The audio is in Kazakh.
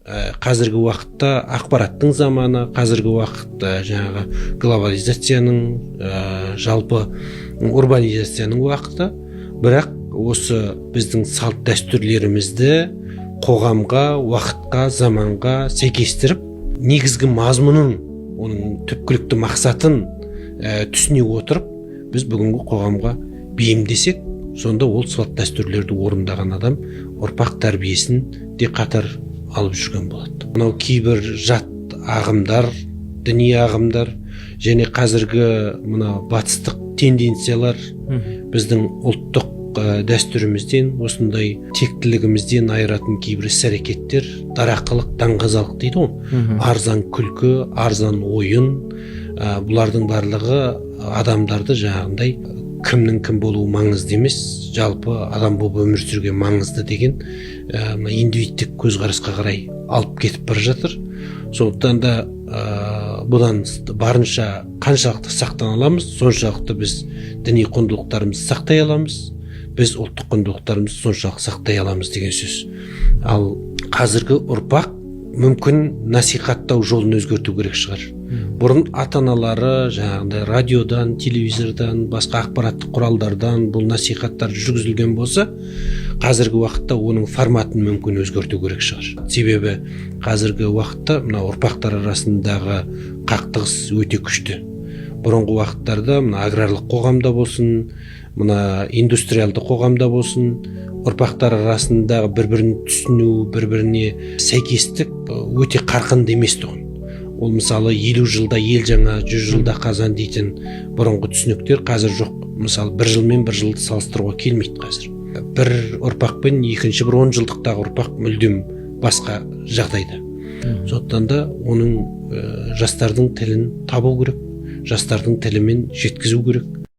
қазіргі уақытта ақпараттың заманы, қазіргі уақытта жаңағы глобализацияның, жалпы урбанизацияның уақыты, бірақ осы біздің салт дәстүрлерімізді қоғамға, уақытқа, заманға сәйкестіріп, негізгі мазмұнын, оның түпкілікті мақсатын түсіне отырып, біз бүгінгі қоғамға бейімдесек, сонда ол салт дәстүрлерді орындаған адам ұрпақ тәрбиесін де қатар алып жүрген болады. Мынау кейбір жат ағымдар, діни ағымдар және қазіргі мына батыстық тенденциялар біздің ұлттық дәстүрімізден, осындай тектілігімізден айыратын кейбір іс-әрекеттер, дарақылық, даңғазалық дейді ғой. Арзан күлкі, арзан ойын, бұлардың барлығы адамдарды жаңағындай кімнің кім болуы маңызды емес, жалпы адам болып өмір сүрген маңызды деген индивидтік көзқарасқа қарай алып кетіп бара жатыр. Сондықтан да бұдан барынша қаншалықты сақтана аламыз, соншалықты біз діни құндылықтарымызды сақтай аламыз, біз ұлттық құндылықтарымызды соншалықты сақтай аламыз деген сөз. Ал қазіргі ұрпақ мүмкін насихаттау жолын өзгерту керек шығар. Бұрын ата-аналары жаңағыдай радиодан, телевизордан, басқа ақпараттық құралдардан бұл насихаттар жүргізілген болса, қазіргі уақытта оның форматын мүмкін өзгерту керек шығар. Себебі қазіргі уақытта мына ұрпақтар арасындағы қақтығыс өте күшті. Бұрынғы уақыттарда мына аграрлық қоғамда болсын, мына индустриалды қоғамда болсын, ұрпақтар арасындағы бір-бірін түсіну, бір-біріне сәйкестік өте қарқынды емес тұғын. Ол мысалы 50 жылда ел жаңа, 100 жылда қазан дейтін бұрынғы түсініктер қазір жоқ. Мысалы 1 жыл мен 1 жылды салыстыруға келмейді қазір. Бір ұрпақ пен екінші бір 10 жылдықтағы ұрпақ мүлдем басқа жағдайда. Сондықтан да оның жастардың тілін табу керек, жастардың тілімен жеткізу керек.